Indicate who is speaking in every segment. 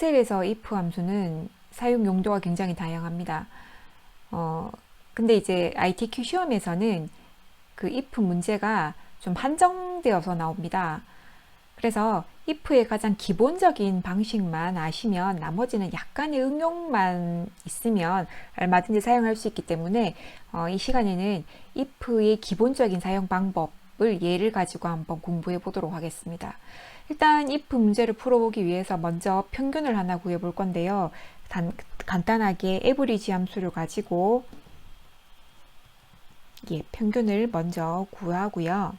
Speaker 1: 엑셀에서 if 함수는 사용 용도가 굉장히 다양합니다. 근데 이제 ITQ 시험에서는 그 if 문제가 좀 한정되어서 나옵니다. 그래서 if의 가장 기본적인 방식만 아시면 나머지는 약간의 응용만 있으면 얼마든지 사용할 수 있기 때문에 이 시간에는 if의 기본적인 사용 방법을 예를 가지고 한번 공부해 보도록 하겠습니다. 일단 if 문제를 풀어보기 위해서 먼저 평균을 하나 구해 볼 건데요. 간단하게 average 함수를 가지고 평균을 먼저 구하고요.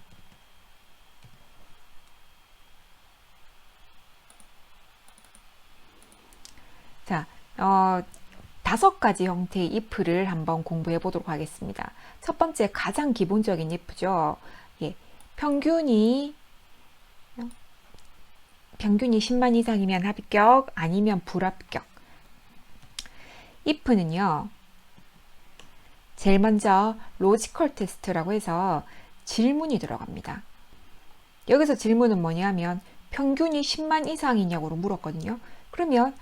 Speaker 1: 자, 5가지 형태의 if를 한번 공부해 보도록 하겠습니다. 첫 번째 가장 기본적인 if죠. 평균이 10만 이상이면 합격, 아니면 불합격. if는요, 제일 먼저 로지컬 테스트라고 해서 질문이 들어갑니다. 여기서 질문은 뭐냐면 평균이 10만 이상이냐고 물었거든요. 그러면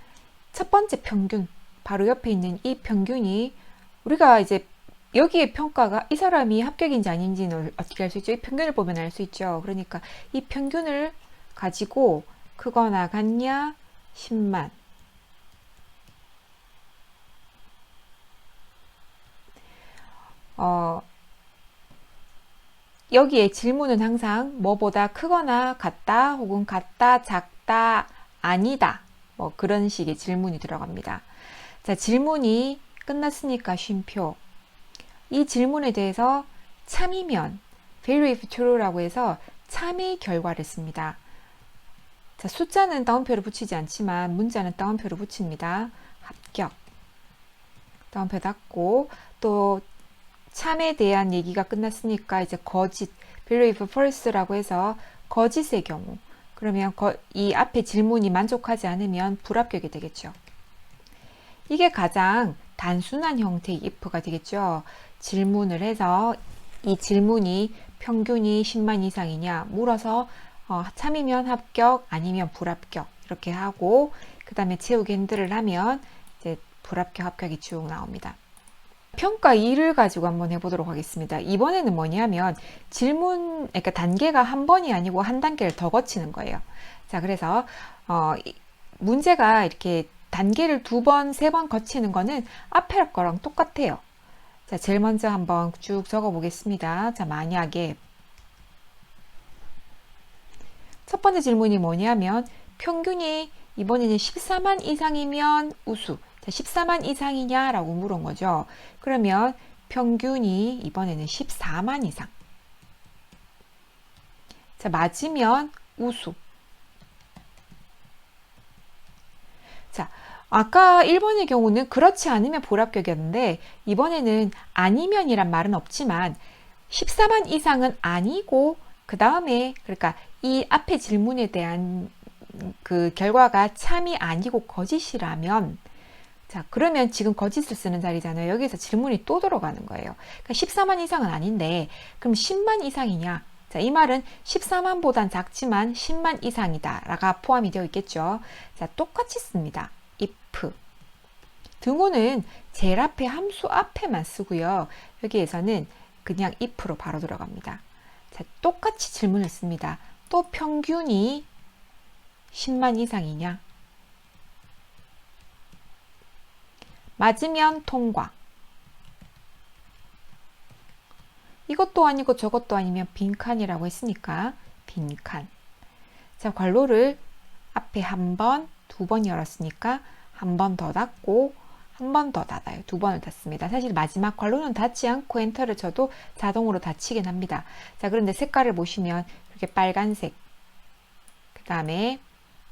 Speaker 1: 첫 번째 평균, 바로 옆에 있는 이 평균이 우리가 이제 여기에 평가가 이 사람이 합격인지 아닌지는 어떻게 알 수 있죠? 이 평균을 보면 알 수 있죠. 그러니까 이 평균을 가지고 크거나 같냐? 10만. 여기에 질문은 항상 뭐보다 크거나 같다, 혹은 같다, 작다, 아니다. 뭐 그런 식의 질문이 들어갑니다. 자, 질문이 끝났으니까 쉼표. 이 질문에 대해서 참이면 value if true라고 해서 참의 결과를 씁니다. 자, 숫자는 따옴표를 붙이지 않지만 문자는 따옴표를 붙입니다. 합격. 따옴표 닫고, 또 참에 대한 얘기가 끝났으니까 이제 거짓, value if false라고 해서 거짓의 경우, 그러면 이 앞에 질문이 만족하지 않으면 불합격이 되겠죠. 이게 가장 단순한 형태의 if가 되겠죠. 질문을 해서 이 질문이 평균이 10만 이상이냐 물어서 참이면 합격, 아니면 불합격 이렇게 하고, 그 다음에 채우기 핸들을 하면 이제 불합격, 합격이 쭉 나옵니다. 평가 2를 가지고 한번 해보도록 하겠습니다. 이번에는 뭐냐면 질문, 그러니까 단계가 한 번이 아니고 한 단계를 더 거치는 거예요. 자, 그래서 문제가 이렇게 단계를 2번, 3번 거치는 거는 앞에 거랑 똑같아요. 자, 제일 먼저 한번 쭉 적어 보겠습니다. 자, 만약에 첫 번째 질문이 뭐냐면 평균이 이번에는 14만 이상이면 우수. 자, 14만 이상이냐 라고 물은 거죠. 그러면 평균이 이번에는 14만 이상. 자, 맞으면 우수. 자, 아까 1번의 경우는 그렇지 않으면 불합격이었는데 이번에는 아니면이란 말은 없지만 14만 이상은 아니고, 그 다음에 그러니까 이 앞에 질문에 대한 그 결과가 참이 아니고 거짓이라면, 자, 그러면 지금 거짓을 쓰는 자리잖아요. 여기서 질문이 또 들어가는 거예요. 그러니까 14만 이상은 아닌데 그럼 10만 이상이냐? 자, 이 말은 14만보단 작지만 10만 이상이다 라가 포함이 되어 있겠죠. 자, 똑같이 씁니다. if. 등호는 제일 앞에 함수 앞에만 쓰고요. 여기에서는 그냥 if로 바로 들어갑니다. 자, 똑같이 질문을 씁니다. 또 평균이 10만 이상이냐? 맞으면 통과. 이것도 아니고 저것도 아니면 빈칸이라고 했으니까 빈칸. 자, 괄호를 앞에 한 번, 2번 열었으니까 한 번 더 닫고 한 번 더 닫아요. 2번을 닫습니다. 사실 마지막 괄호는 닫지 않고 엔터를 쳐도 자동으로 닫히긴 합니다. 자, 그런데 색깔을 보시면 이렇게 빨간색, 그 다음에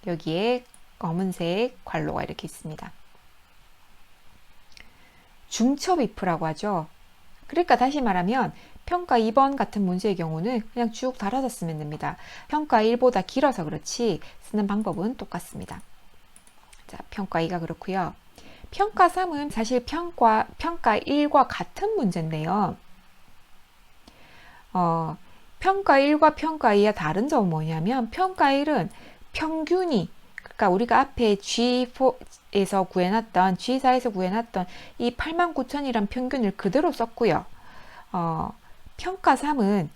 Speaker 1: 여기에 검은색 괄호가 이렇게 있습니다. 중첩 if라고 하죠. 그러니까 다시 말하면 평가 2번 같은 문제의 경우는 그냥 쭉 달아서 쓰면 됩니다. 평가 1보다 길어서 그렇지 쓰는 방법은 똑같습니다. 자, 평가 2가 그렇고요. 평가 3은 사실 평가 1과 같은 문제인데요. 평가 1과 평가 2의 다른 점은 뭐냐면 평가 1은 평균이, 그러니까 아까 우리가 앞에 G4에서 구해놨던 G4에서 구해놨던 이 89,000이란 평균을 그대로 썼고요. 평가 3은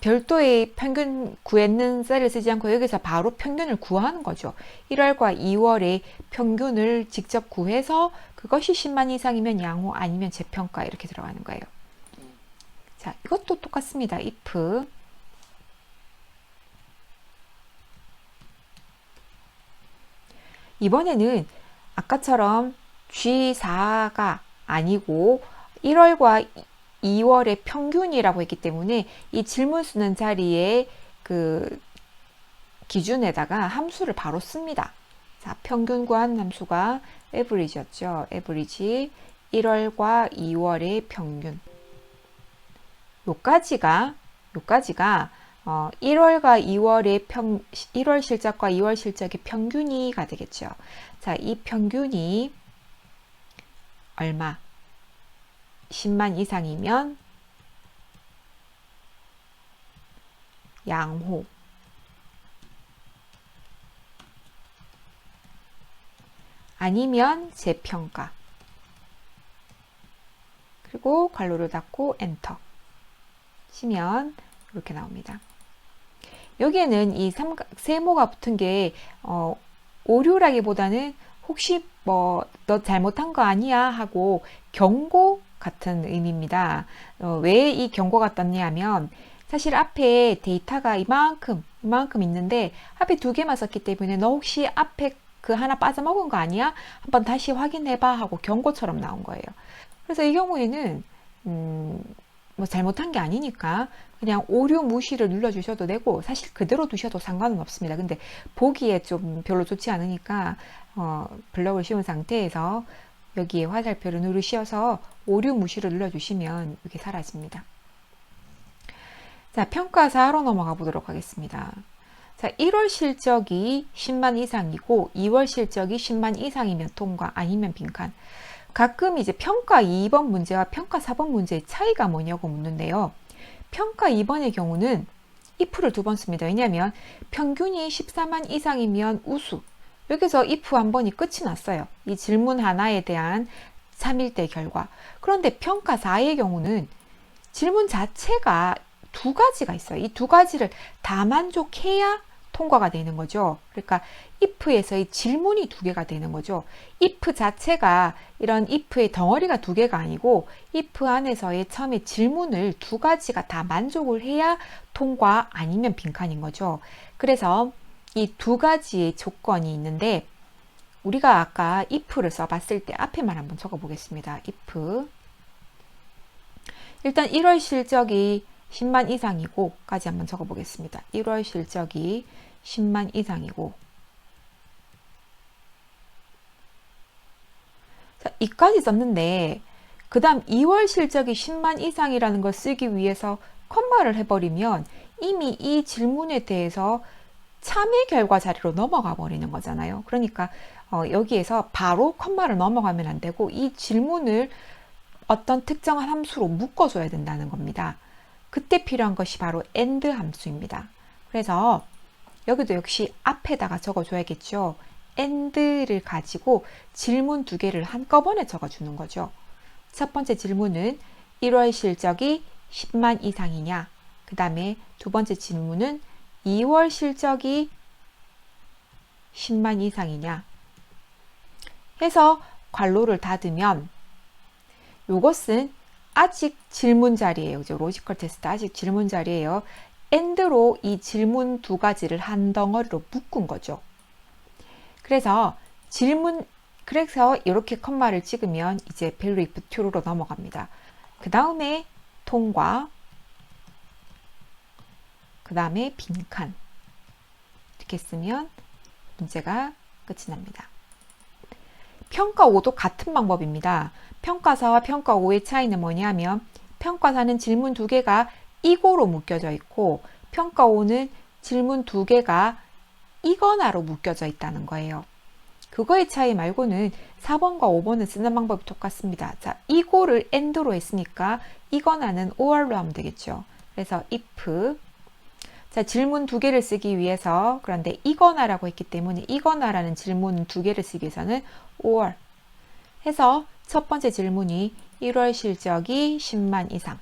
Speaker 1: 별도의 평균 구했는 셀을 쓰지 않고 여기서 바로 평균을 구하는 거죠. 1월과 2월의 평균을 직접 구해서 그것이 10만 이상이면 양호 아니면 재평가 이렇게 들어가는 거예요. 자, 이것도 똑같습니다. if 이번에는 아까처럼 G4가 아니고 1월과 2월의 평균이라고 했기 때문에 이 질문 쓰는 자리에 그 기준에다가 함수를 바로 씁니다. 자, 평균 구한 함수가 average였죠. average 1월과 2월의 평균. 요까지가 1월과 2월의 1월 실적과 2월 실적의 평균이가 되겠죠. 자, 이 평균이 얼마? 10만 이상이면 양호. 아니면 재평가. 그리고 괄호를 닫고 엔터 치면 이렇게 나옵니다. 여기에는 이 세모가 붙은 게 오류라기보다는 혹시 뭐 너 잘못한 거 아니야 하고 경고 같은 의미입니다. 왜 이 경고가 떴냐 하면 사실 앞에 데이터가 이만큼 있는데 앞에 두 개만 썼기 때문에 너 혹시 앞에 그 하나 빠져먹은 거 아니야? 한번 다시 확인해봐 하고 경고처럼 나온 거예요. 그래서 이 경우에는 뭐 잘못한 게 아니니까 그냥 오류 무시를 눌러주셔도 되고 사실 그대로 두셔도 상관은 없습니다. 근데 보기에 좀 별로 좋지 않으니까 블럭을 씌운 상태에서 여기에 화살표를 누르셔서 오류 무시를 눌러주시면 이게 사라집니다. 자, 평가 4로 넘어가 보도록 하겠습니다. 자, 1월 실적이 10만 이상이고 2월 실적이 10만 이상이면 통과 아니면 빈칸. 가끔 이제 평가 2번 문제와 평가 4번 문제의 차이가 뭐냐고 묻는데요. 평가 2번의 경우는 if를 두 번 씁니다. 왜냐하면 평균이 14만 이상이면 우수. 여기서 if 한 번이 끝이 났어요. 이 질문 하나에 대한 3일대 결과. 그런데 평가 4의 경우는 질문 자체가 두 가지가 있어요. 이 두 가지를 다 만족해야 통과가 되는 거죠. 그러니까 if에서의 질문이 두 개가 되는 거죠. if 자체가 이런 if의 덩어리가 두 개가 아니고 if 안에서의 처음에 질문을 두 가지가 다 만족을 해야 통과 아니면 빈칸인 거죠. 그래서 이 두 가지의 조건이 있는데 우리가 아까 if를 써봤을 때 앞에만 한번 적어 보겠습니다. if 일단 1월 실적이 10만 이상이고 까지 한번 적어 보겠습니다. 1월 실적이 10만 이상이고 자, 이까지 썼는데 그 다음 2월 실적이 10만 이상이라는 걸 쓰기 위해서 컴마를 해버리면 이미 이 질문에 대해서 참여 결과 자리로 넘어가 버리는 거잖아요. 그러니까 여기에서 바로 컴마를 넘어가면 안 되고 이 질문을 어떤 특정한 함수로 묶어줘야 된다는 겁니다. 그때 필요한 것이 바로 AND 함수입니다. 그래서 여기도 역시 앞에다가 적어줘야겠죠. AND를 가지고 질문 두 개를 한꺼번에 적어주는 거죠. 첫 번째 질문은 1월 실적이 10만 이상이냐? 그 다음에 두 번째 질문은 2월 실적이 10만 이상이냐? 해서 괄호를 닫으면 이것은 아직 질문 자리예요. 그죠? 로지컬 테스트 아직 질문 자리예요. AND로 이 질문 두 가지를 한 덩어리로 묶은 거죠. 그래서 이렇게 컴마를 찍으면 이제 value if true로 넘어갑니다. 그 다음에 통과, 그 다음에 빈칸 이렇게 쓰면 문제가 끝이 납니다. 평가 5도 같은 방법입니다. 평가 4와 평가 5의 차이는 뭐냐면 평가 4는 질문 두 개가 이고로 묶여져 있고 평가 5는 질문 두 개가 이거나로 묶여져 있다는 거예요. 그거의 차이 말고는 4번과 5번은 쓰는 방법이 똑같습니다. 자, 이고를 AND로 했으니까 이거나는 OR로 하면 되겠죠. 그래서 if 자, 질문 두 개를 쓰기 위해서, 그런데 이거나라고 했기 때문에 이거나라는 질문 두 개를 쓰기 위해서는 or 해서 첫 번째 질문이 1월 실적이 10만 이상.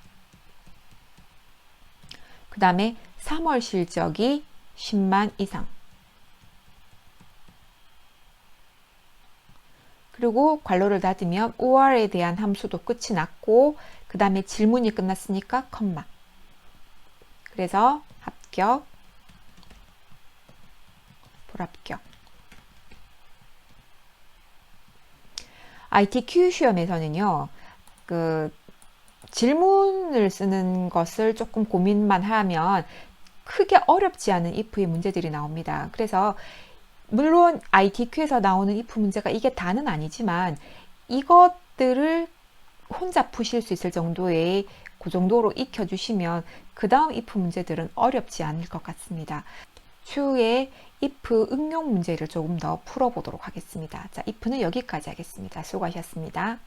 Speaker 1: 그 다음에 3월 실적이 10만 이상. 그리고 괄호를 닫으면 or에 대한 함수도 끝이 났고, 그 다음에 질문이 끝났으니까 컴마. 그래서 합격, 불합격. ITQ 시험에서는요, 질문을 쓰는 것을 조금 고민만 하면 크게 어렵지 않은 if의 문제들이 나옵니다. 그래서 물론 ITQ에서 나오는 if 문제가 이게 다는 아니지만 이것들을 혼자 푸실 수 있을 정도의 그 정도로 익혀주시면 그 다음 if 문제들은 어렵지 않을 것 같습니다. 추후에 if 응용 문제를 조금 더 풀어보도록 하겠습니다. 자, if는 여기까지 하겠습니다. 수고하셨습니다.